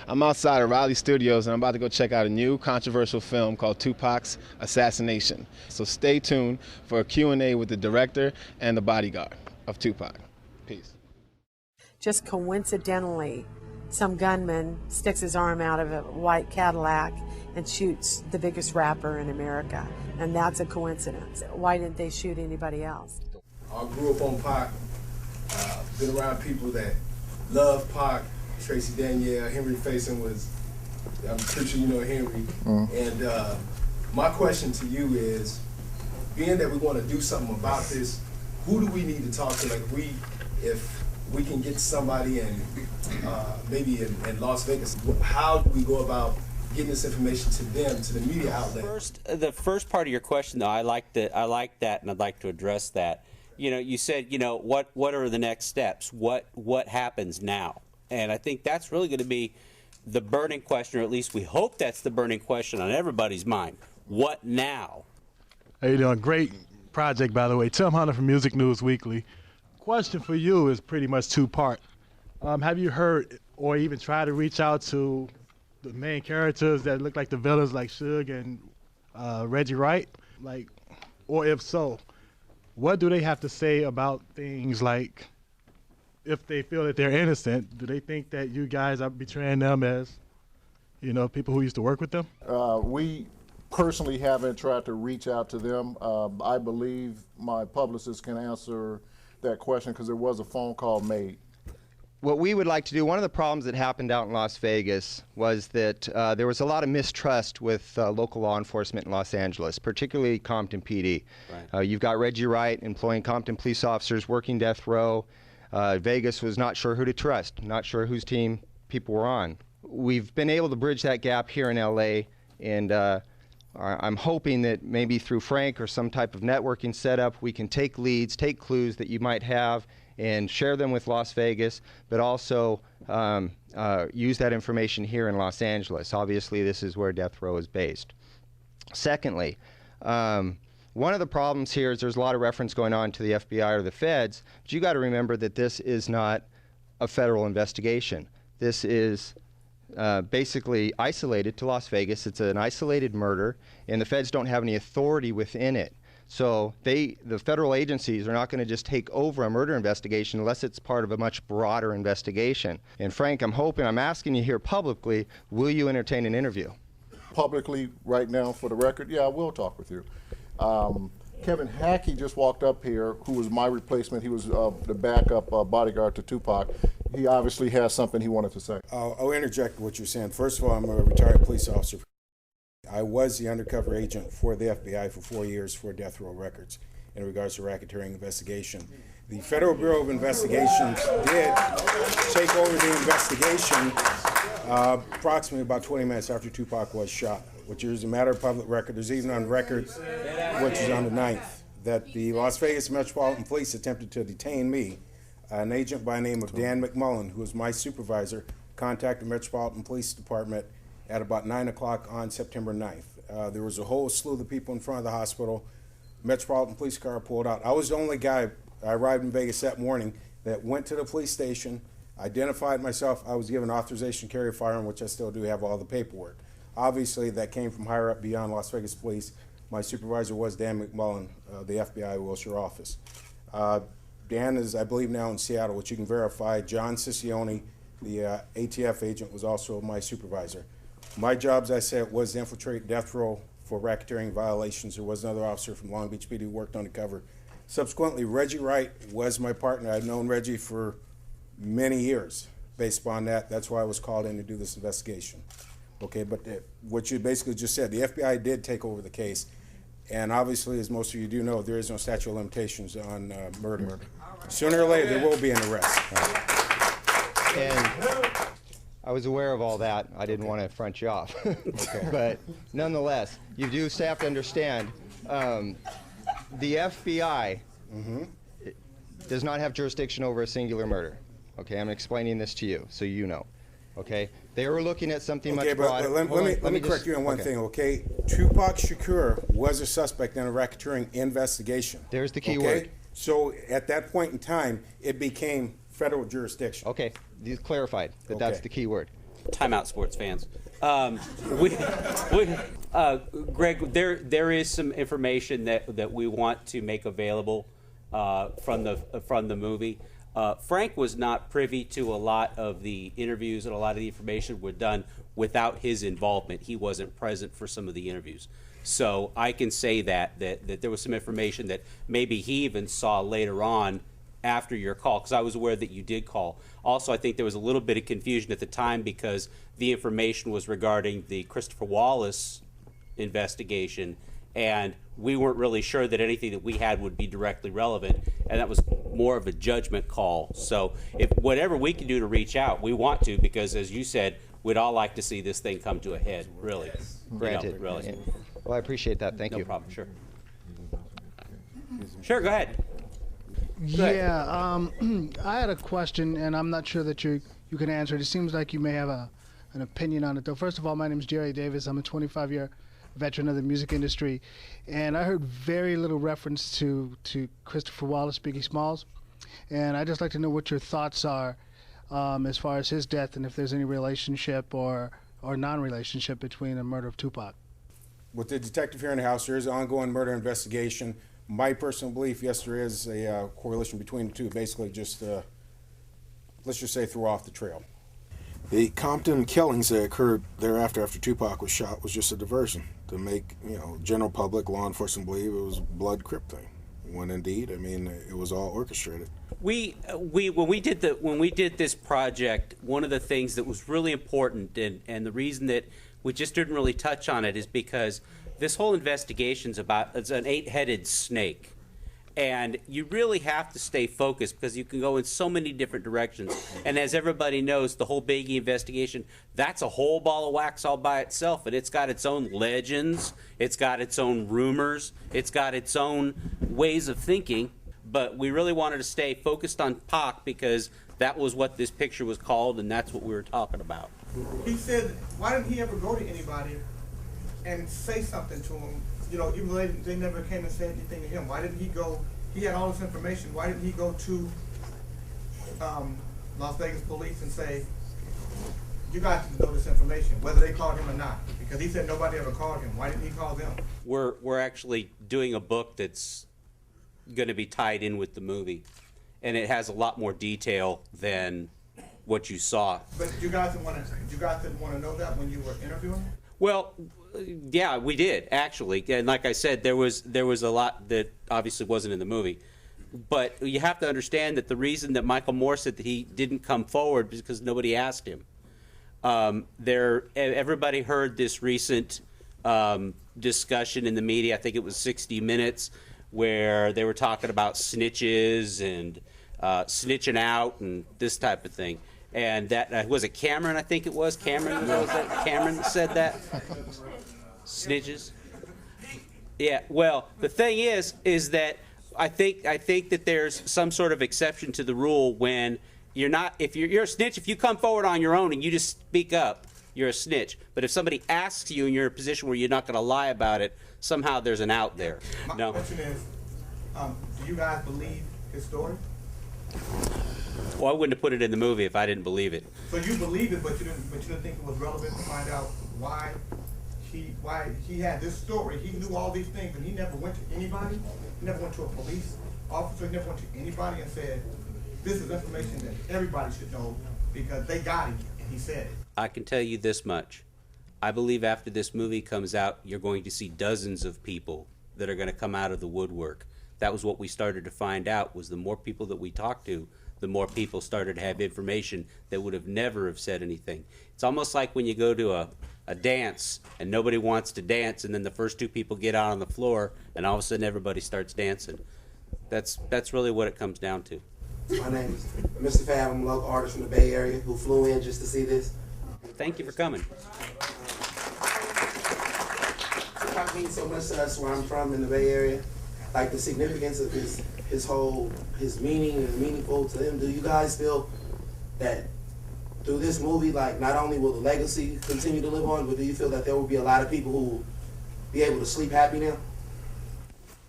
I'm outside of Raleigh Studios and I'm about to go check out a new controversial film called Tupac's Assassination. So stay tuned for a Q&A with the director and the bodyguard of Tupac. Peace. Just coincidentally, some gunman sticks his arm out of a white Cadillac and shoots the biggest rapper in America. And that's a coincidence. Why didn't they shoot anybody else? I grew up on Pac, been around people that love Pac. Tracy Danielle, Henry Faison was, I'm pretty sure you know Henry. And my question to you is, being that we want to do something about this, who do we need to talk to? Like if we can get somebody in, maybe in Las Vegas, how do we go about getting this information to them, to the media outlet? The first part of your question, though, I like that, and I'd like to address that. You know, you said, you know, what are the next steps? What happens now? And I think that's really going to be the burning question, or at least we hope that's the burning question on everybody's mind. What now? How you doing? Great project, by the way. Tim Hunter from Music News Weekly. Question for you is pretty much two-part. Have you heard or even tried to reach out to the main characters that look like the villains, like Suge and Reggie Wright? Like, or if so, what do they have to say about things like, if they feel that they're innocent, do they think that you guys are betraying them as, you know, people who used to work with them? We personally haven't tried to reach out to them. I believe my publicist can answer that question because there was a phone call made. What we would like to do, one of the problems that happened out in Las Vegas was that there was a lot of mistrust with local law enforcement in Los Angeles, particularly Compton PD. Right. You've got Reggie Wright employing Compton police officers working death row. Vegas was not sure who to trust, not sure whose team people were on. We've been able to bridge that gap here in LA, and I'm hoping that maybe through Frank or some type of networking setup, we can take leads, take clues that you might have, and share them with Las Vegas, but also use that information here in Los Angeles. Obviously, this is where death row is based. Secondly, one of the problems here is there's a lot of reference going on to the FBI or the feds, but you got to remember that this is not a federal investigation. This is basically isolated to Las Vegas. It's an isolated murder, and the feds don't have any authority within it. So the federal agencies are not going to just take over a murder investigation unless it's part of a much broader investigation. And Frank, I'm asking you here publicly, will you entertain an interview? Publicly, right now, for the record, yeah, I will talk with you. Kevin Hackey just walked up here, who was my replacement. He was the backup bodyguard to Tupac. He obviously has something he wanted to say. I'll interject what you're saying. First of all, I'm a retired police officer. I was the undercover agent for the FBI for 4 years for Death Row Records in regards to racketeering investigation. The Federal Bureau of Investigations did take over the investigation approximately about 20 minutes after Tupac was shot, which is a matter of public record. There's even on record, which is on the 9th, that the Las Vegas Metropolitan Police attempted to detain me. An agent by the name of Dan McMullen, who was my supervisor, contacted the Metropolitan Police Department at about 9 o'clock on September 9th. There was a whole slew of people in front of the hospital. Metropolitan Police car pulled out. I was the only guy, I arrived in Vegas that morning, that went to the police station, identified myself. I was given authorization to carry a firearm, which I still do have all the paperwork. Obviously, that came from higher up beyond Las Vegas Police. My supervisor was Dan McMullen, the FBI Wilshire office. Dan is, I believe, now in Seattle, which you can verify. John Ciccione, the ATF agent, was also my supervisor. My job, as I said, was to infiltrate death row for racketeering violations. There was another officer from Long Beach PD who worked undercover. Subsequently, Reggie Wright was my partner. I've known Reggie for many years. Based upon that, that's why I was called in to do this investigation. Okay, but what you basically just said, the FBI did take over the case, and obviously, as most of you do know, there is no statute of limitations on murder. Sooner or later, there will be an arrest. And I was aware of all that. I didn't want to front you off. Okay. But nonetheless, you do have to understand, the FBI does not have jurisdiction over a singular murder. Okay, I'm explaining this to you so you know. Okay, they were looking at something much broader. Let me correct you on one thing, okay? Tupac Shakur was a suspect in a racketeering investigation. There's the key word. So at that point in time, it became federal jurisdiction. Okay, you clarified that that's the key word. Timeout, sports fans. Greg, there is some information that we want to make available from the movie. Frank was not privy to a lot of the interviews, and a lot of the information were done without his involvement. He wasn't present for some of the interviews. So I can say that there was some information that maybe he even saw later on after your call, because I was aware that you did call. Also, I think there was a little bit of confusion at the time because the information was regarding the Christopher Wallace investigation, and we weren't really sure that anything that we had would be directly relevant, and that was more of a judgment call. So if whatever we can do to reach out, we want to, because as you said, we'd all like to see this thing come to a head, really. Granted. Really. Yeah. Well, I appreciate that. Thank you. No problem, sure. Sure, go ahead. Yeah, I had a question, and I'm not sure that you can answer it. It seems like you may have an opinion on it, though. First of all, my name is Jerry Davis. I'm a 25-year veteran of the music industry, and I heard very little reference to Christopher Wallace, Biggie Smalls, and I'd just like to know what your thoughts are as far as his death, and if there's any relationship or non-relationship between the murder of Tupac. With the detective here in the house, there is an ongoing murder investigation. My personal belief, yes, there is a correlation between the two. Basically, just let's just say threw off the trail. The Compton killings that occurred thereafter, after Tupac was shot, was just a diversion to make general public, law enforcement believe it was a blood crip thing. When indeed, I mean, it was all orchestrated. When we did this project, one of the things that was really important, and the reason that we just didn't really touch on it, is because this whole investigation's it's an 8-headed snake. And you really have to stay focused because you can go in so many different directions. And as everybody knows, the whole Biggie investigation, that's a whole ball of wax all by itself. And it's got its own legends. It's got its own rumors. It's got its own ways of thinking. But we really wanted to stay focused on Pac because that was what this picture was called, and that's what we were talking about. He said, why didn't he ever go to anybody and say something to him? Even though they never came and said anything to him. Why didn't he go? He had all this information. Why didn't he go to Las Vegas police and say, you guys need to know this information, whether they called him or not? Because he said nobody ever called him. Why didn't he call them? We're actually doing a book that's going to be tied in with the movie, and it has a lot more detail than what you saw. But you guys didn't want to know that when you were interviewing him? Well, yeah, we did actually, and like I said, there was a lot that obviously wasn't in the movie. But you have to understand that the reason that Michael Moore said that he didn't come forward is because nobody asked him. Everybody heard this recent discussion in the media. I think it was 60 Minutes, where they were talking about snitches and snitching out and this type of thing. And that was it Cameron, I think it was. Cameron said that. Snitches. Yeah, well, the thing is that I think that there's some sort of exception to the rule when you're not, if you're a snitch, if you come forward on your own and you just speak up, you're a snitch. But if somebody asks you and you're in a position where you're not going to lie about it, somehow there's an out there. My question is, do you guys believe his story? Well, I wouldn't have put it in the movie if I didn't believe it. So you believe it, but you didn't think it was relevant to find out why he had this story. He knew all these things, and he never went to anybody. He never went to a police officer. He never went to anybody and said, "This is information that everybody should know because they got it," and he said it. I can tell you this much. I believe after this movie comes out, you're going to see dozens of people that are going to come out of the woodwork. That was what we started to find out, was the more people that we talked to, the more people started to have information that would have never have said anything. It's almost like when you go to a dance and nobody wants to dance, and then the first two people get out on the floor and all of a sudden everybody starts dancing. That's really what it comes down to. My name is Mr. Fab. I'm a local artist from the Bay Area who flew in just to see this. Thank you for coming. Tupac means so much to us where I'm from in the Bay Area. Like the significance of his meaning is meaningful to him. Do you guys feel that through this movie, like, not only will the legacy continue to live on, but do you feel that there will be a lot of people who will be able to sleep happy now?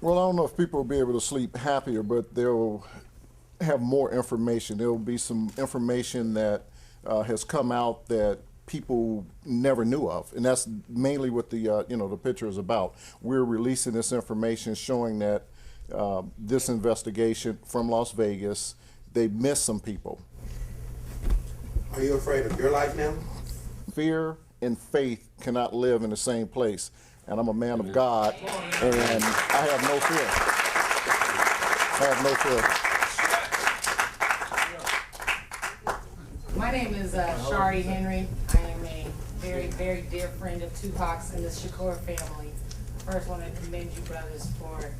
Well, I don't know if people will be able to sleep happier, but they'll have more information. There will be some information that has come out that people never knew of, and that's mainly what the the picture is about. We're releasing this information showing that this investigation from Las Vegas, they missed some people. Are you afraid of your life now? Fear and faith cannot live in the same place, and I'm a man of God, and I have no fear. I have no fear. My name is Shari Henry. I am a very, very dear friend of Tupac's and the Shakur family. First, want to commend you brothers for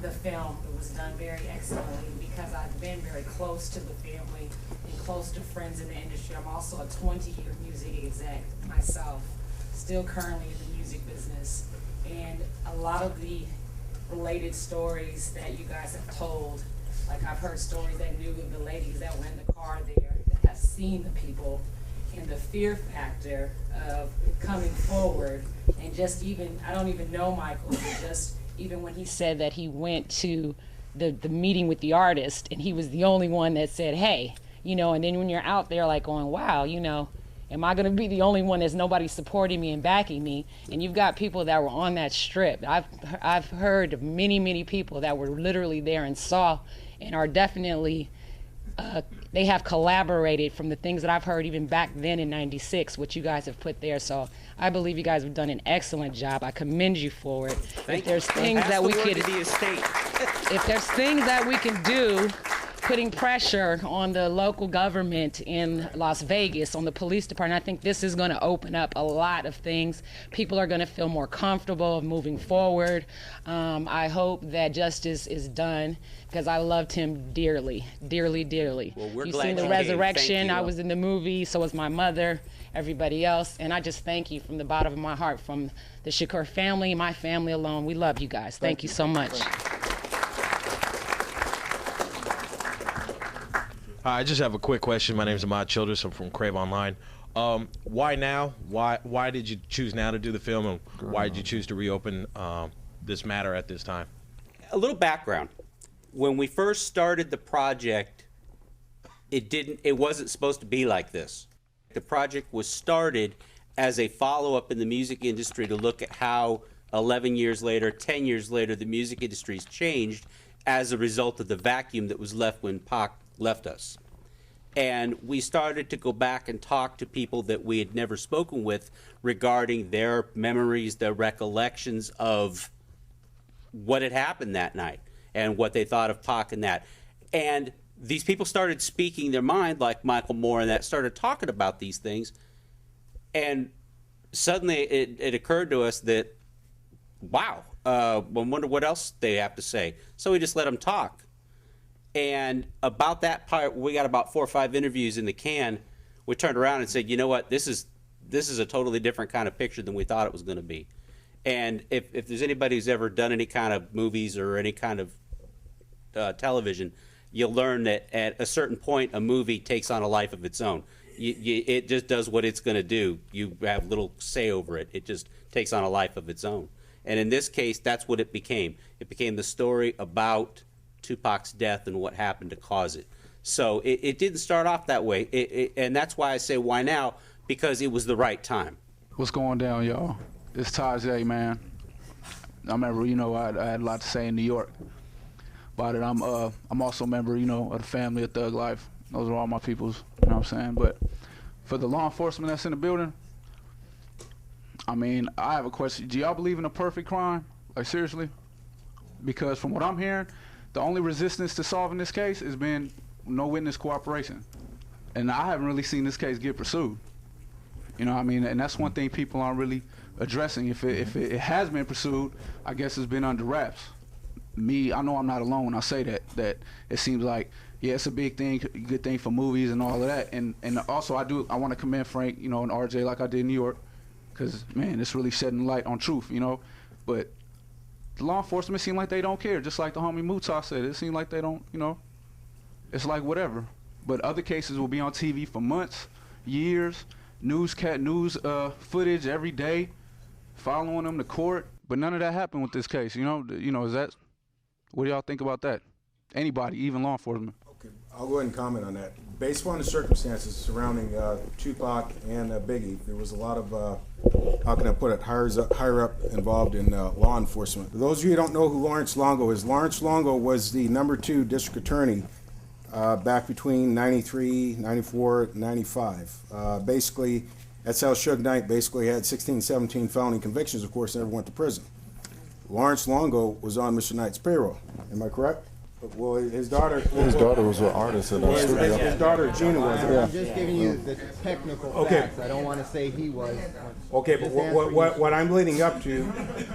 the film. It was done very excellently because I've been very close to the family and close to friends in the industry. I'm also a 20-year music exec myself, still currently in the music business. And a lot of the related stories that you guys have told, like I've heard stories that knew of the ladies that were in the car there, that have seen the people, and the fear factor of coming forward, and just even, I don't even know Michael, but just even when he said that he went to the meeting with the artist and he was the only one that said, hey, and then when you're out there like going, wow, am I going to be the only one that's nobody supporting me and backing me? And you've got people that were on that strip. I've heard of many, many people that were literally there and saw and are definitely, they have collaborated from the things that I've heard even back then in '96, what you guys have put there. So I believe you guys have done an excellent job. I commend you for it. If there's things that we could, if there's things that we can do, putting pressure on the local government in Las Vegas, on the police department, I think this is going to open up a lot of things. People are going to feel more comfortable of moving forward. I hope that justice is done because I loved him dearly, dearly, dearly. Well, we're You've glad seen the you came. resurrection. Thank you. I was in the movie, so was my mother, everybody else, and I just thank you from the bottom of my heart, from the Shakur family, my family alone. We love you guys. Thank you so much. Hi, I just have a quick question. My name is Ahmad Childress. I'm from Crave Online. Why now? Why did you choose now to do the film, and why did you choose to reopen this matter at this time? A little background. When we first started the project, it wasn't supposed to be like this. The project was started as a follow-up in the music industry to look at how 11 years later, 10 years later, the music industry's changed as a result of the vacuum that was left when Pac left us. And we started to go back and talk to people that we had never spoken with regarding their memories, their recollections of what had happened that night and what they thought of Pac and that. And these people started speaking their mind, like Michael Moore, and that started talking about these things. And suddenly it occurred to us that, wow, I wonder what else they have to say. So we just let them talk. And about that part, we got about 4 or 5 interviews in the can. We turned around and said, you know what, this is a totally different kind of picture than we thought it was going to be. And if there's anybody who's ever done any kind of movies or any kind of television, you'll learn that at a certain point, a movie takes on a life of its own. It just does what it's going to do. You have little say over it. It just takes on a life of its own. And in this case, that's what it became. It became the story about Tupac's death and what happened to cause it. So it didn't start off that way. And that's why I say why now, because it was the right time. What's going down, y'all? It's Tajay, man. I remember, I had a lot to say in New York about it. I'm also a member, of the family of Thug Life. Those are all my peoples, you know what I'm saying? But for the law enforcement that's in the building, I have a question. Do y'all believe in a perfect crime? Like, seriously? Because from what I'm hearing, the only resistance to solving this case has been no witness cooperation. And I haven't really seen this case get pursued. You know what I mean? And that's one thing people aren't really addressing. If it has been pursued, I guess it's been under wraps. I know I'm not alone when I say that it seems like, yeah, it's a big thing, good thing for movies and all of that. And also I want to commend Frank, and RJ like I did in New York, because, man, it's really shedding light on truth, But the law enforcement seem like they don't care, just like the homie Mutah said. It seems like they don't, it's like whatever. But other cases will be on TV for months, years, news footage every day, following them to court. But none of that happened with this case, is that, what do y'all think about that? Anybody, even law enforcement. I'll go ahead and comment on that. Based on the circumstances surrounding Tupac and Biggie, there was a lot of, how can I put it, higher up involved in law enforcement. For those of you who don't know who Lawrence Longo is, Lawrence Longo was the #2 district attorney back between 93, 94, 95. Basically, that's how Suge Knight basically had 16, 17 felony convictions, of course, never went to prison. Lawrence Longo was on Mr. Knight's payroll. Am I correct? Well, his daughter. His daughter was an artist at our studio. His daughter Gina was. I'm just giving you the technical facts. I don't want to say he was. Okay, but what I'm leading up to,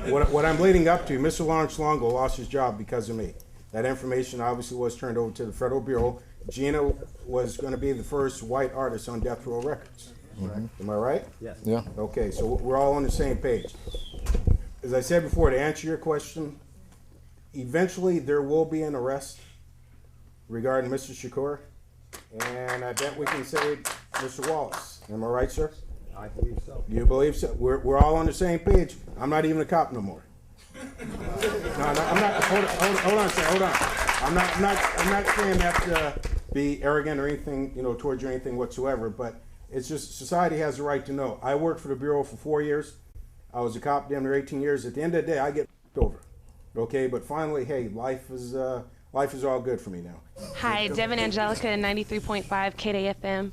what I'm leading up to, Mr. Lawrence Longo lost his job because of me. That information obviously was turned over to the Federal Bureau. Gina was going to be the first white artist on Death Row Records. Am I right? Yes. Yeah. Okay, so we're all on the same page. As I said before, to answer your question, eventually there will be an arrest regarding Mr. Shakur, and I bet we can say Mr. Wallace. Am I right, sir? I believe so. You believe so? We're all on the same page. I'm not even a cop no more. No, I'm not. Hold on a second. Hold on. I'm not saying that to be arrogant or anything, towards you or anything whatsoever. But it's just society has the right to know. I worked for the Bureau for 4 years. I was a cop damn near 18 years. At the end of the day, I get over. Okay, but finally, hey, life is all good for me now. Hi, Devin Angelica, 93.5 KDFM.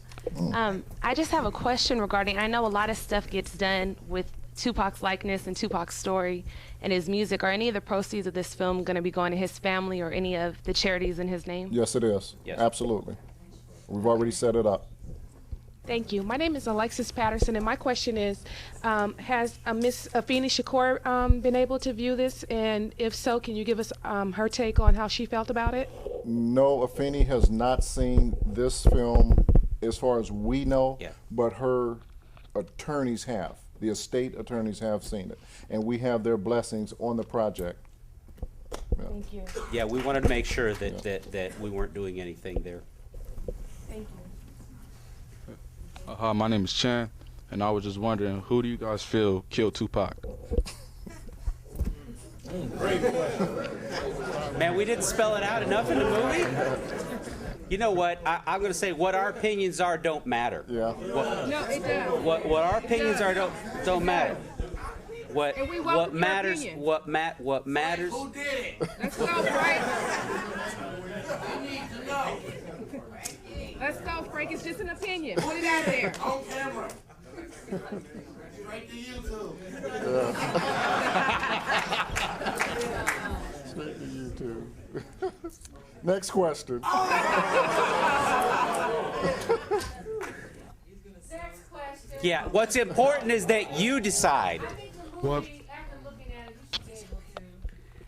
I just have a question regarding, I know a lot of stuff gets done with Tupac's likeness and Tupac's story and his music. Are any of the proceeds of this film going to be going to his family or any of the charities in his name? Yes, it is. Yes. Absolutely. We've already set it up. Thank you. My name is Alexis Patterson, and my question is, has Miss Afeni Shakur been able to view this? And if so, can you give us her take on how she felt about it? No, Afeni has not seen this film as far as we know, but her attorneys have. The estate attorneys have seen it, and we have their blessings on the project. Yeah. Thank you. Yeah, we wanted to make sure that we weren't doing anything there. Thank you. Hi, my name is Chan, and I was just wondering, who do you guys feel killed Tupac? Great question. Man, we didn't spell it out enough in the movie. You know what? I'm going to say what our opinions are don't matter. Yeah. No, it does. What our opinions are don't matter. What And we welcome your matters? opinion. What matters? Who did it? Let's go, Frank. We need to know. Let's go, Frank. It's just an opinion. Put it out there. On camera. Straight to YouTube. Straight to YouTube. Next question. Yeah. What's important is that you decide. Well,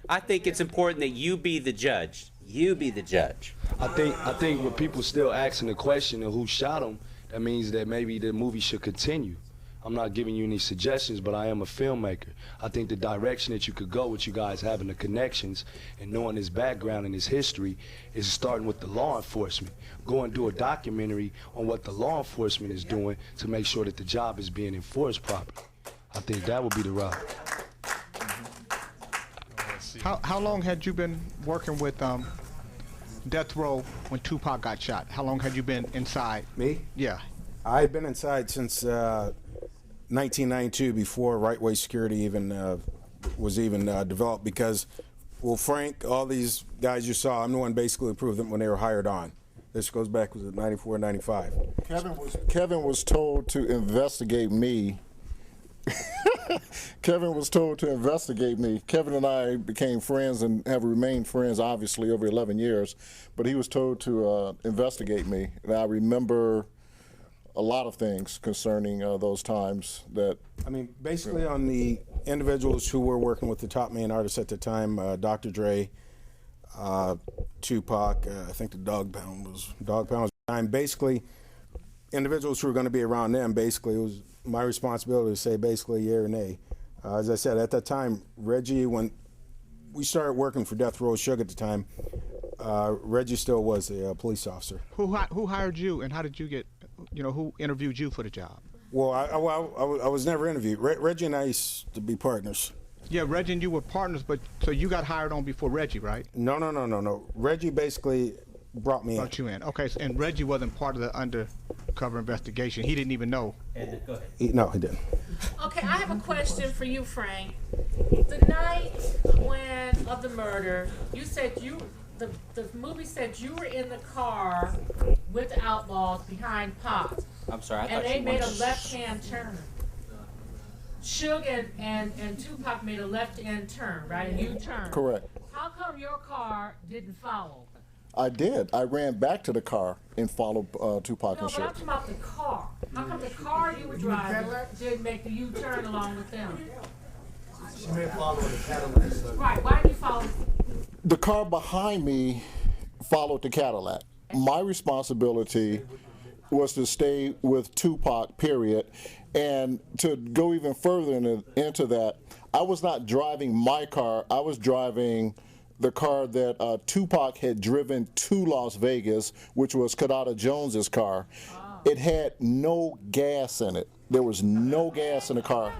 I think it's important that you be the judge. You be the judge. I think when people still asking the question of who shot him, that means that maybe the movie should continue. I'm not giving you any suggestions, but I am a filmmaker. I think the direction that you could go with you guys having the connections and knowing his background and his history is starting with the law enforcement. Go and do a documentary on what the law enforcement is doing to make sure that the job is being enforced properly. I think that would be the route. How long had you been working with Death Row when Tupac got shot? How long had you been inside? Me? Yeah. I've been inside since 1992, before Right Way Security even was developed. Because, well, Frank, all these guys you saw, I'm the one basically approved them when they were hired on. This goes back to 94, 95. Kevin was told to investigate me. Kevin was told to investigate me. Kevin and I became friends and have remained friends, obviously, over 11 years. But he was told to investigate me. And I remember a lot of things concerning those times that... I mean, basically on the individuals who were working with the top main artists at the time, Dr. Dre, Tupac, I think the Dog Pound was the time. Basically, individuals who were going to be around them, basically, it was my responsibility to say basically yea or nay. As I said, at that time, Reggie, when we started working for Death Row Suge at the time, Reggie still was a police officer. Who hired you, and how did you get, who interviewed you for the job? Well, I was never interviewed. Reggie and I used to be partners. Yeah, Reggie and you were partners, but so you got hired on before Reggie, right? No. Reggie basically brought me in. Brought you in. Okay, so, and Reggie wasn't part of the undercover investigation. He didn't even know. Go ahead. No, he didn't. Okay, I have a question for you, Frank. The night of the murder, you said the movie said you were in the car with the outlaws behind Pop. I'm sorry. I And thought they you made a wanted- left-hand turn. Suge and Tupac made a left-hand turn, right? A U-turn. Correct. How come your car didn't follow? I did. I ran back to the car and followed Tupac No, and but I'm Suge. talking about the car. How come the car you were driving didn't make the U-turn along with them? She may follow the Cadillac. Right, why did you follow? The car behind me followed the Cadillac. My responsibility was to stay with Tupac, period. And to go even further into that, I was not driving my car. I was driving the car that Tupac had driven to Las Vegas, which was Kadada Jones's car. It had no gas in it. There was no gas in the car.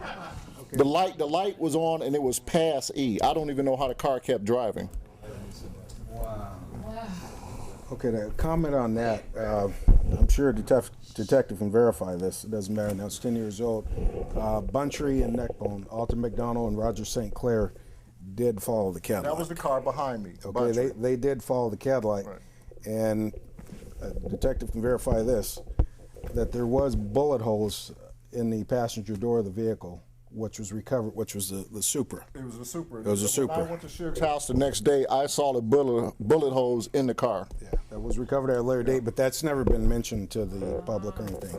The light was on and it was past E. I don't even know how the car kept driving. Okay, to comment on that, I'm sure a detective can verify this. It doesn't matter now. It's 10 years old. Buntree and Neckbone, Alton McDonald and Roger St. Clair did follow the Cadillac. That was the car behind me. Okay, they did follow the Cadillac. Right. And a detective can verify this, that there was bullet holes in the passenger door of the vehicle, which was recovered, which was the Supra. It was a Supra. It was a Supra. When I went to Suge's house the next day, I saw the bullet holes in the car. Yeah, that was recovered at a later date, but that's never been mentioned to the public or anything.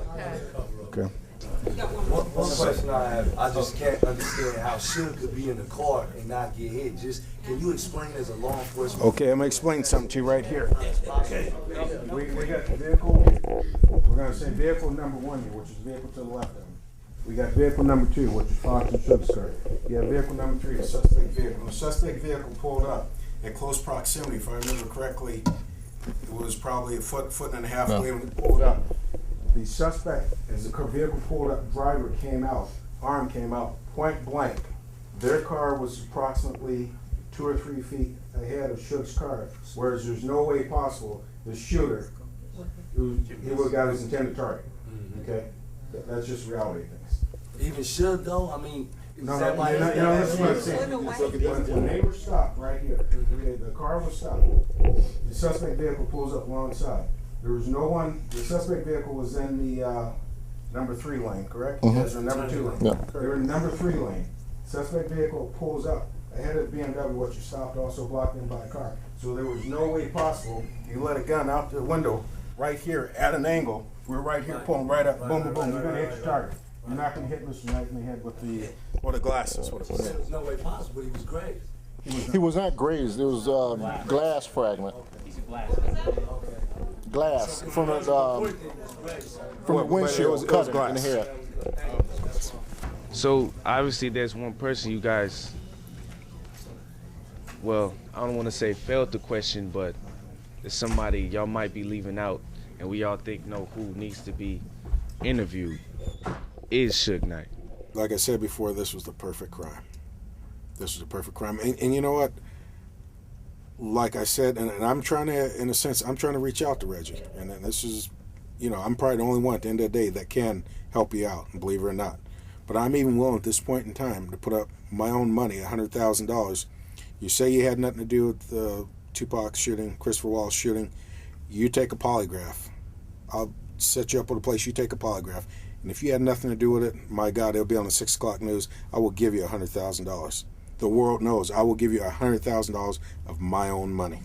Okay. One question I have, I just can't understand how Suge could be in the car and not get hit. Just, can you explain as a law enforcement? Okay, I'm going to explain something to you right here. Okay. We got the vehicle, we're going to say vehicle number 1 here, which is vehicle to the left of me. We got vehicle number 2, which is Fox and Suge's car. You have vehicle number 3, the suspect vehicle. The suspect vehicle pulled up at close proximity, if I remember correctly. It was probably a foot and a half away when it pulled up. The suspect, as the vehicle pulled up, driver came out, arm came out, point blank. Their car was approximately 2 or 3 feet ahead of Suge's car, whereas there's no way possible the shooter, he would have got his intended target. Okay? That's just reality of things. Even Suge though, I mean, No, listen what I'm saying. When they were stopped right here, okay, the car was stopped. The suspect vehicle pulls up alongside. There was no one, the suspect vehicle was in the number 3 lane, correct? Mhm. You guys are in number 2 lane. Yeah. They were in number 3 lane. Suspect vehicle pulls up ahead of the BMW, which is stopped, also blocked in by a car. So there was no way possible you let a gun out the window right here at an angle. We're right here pulling right up, boom, boom, boom. You're gonna hit your target. You're not gonna hit Mr. Knight in the head with the glasses. What it was. There's no way possible, he was grazed. He was not grazed. It was glass fragment. Glass from the windshield cut in the head. So obviously there's one person you guys, well, I don't want to say failed to question, but there's somebody y'all might be leaving out and we all think know who needs to be interviewed. Is Suge Knight. Like I said before, this was the perfect crime. This was a perfect crime. And you know what? Like I said, and I'm trying to, in a sense, I'm trying to reach out to Reggie. And this is, you know, I'm probably the only one at the end of the day that can help you out, believe it or not. But I'm even willing at this point in time to put up my own money, $100,000. You say you had nothing to do with the Tupac shooting, Christopher Wallace shooting. You take a polygraph. I'll set you up with a place, you take a polygraph. And if you had nothing to do with it, my God, it'll be on the 6 o'clock news. I will give you $100,000. The world knows I will give you $100,000 of my own money.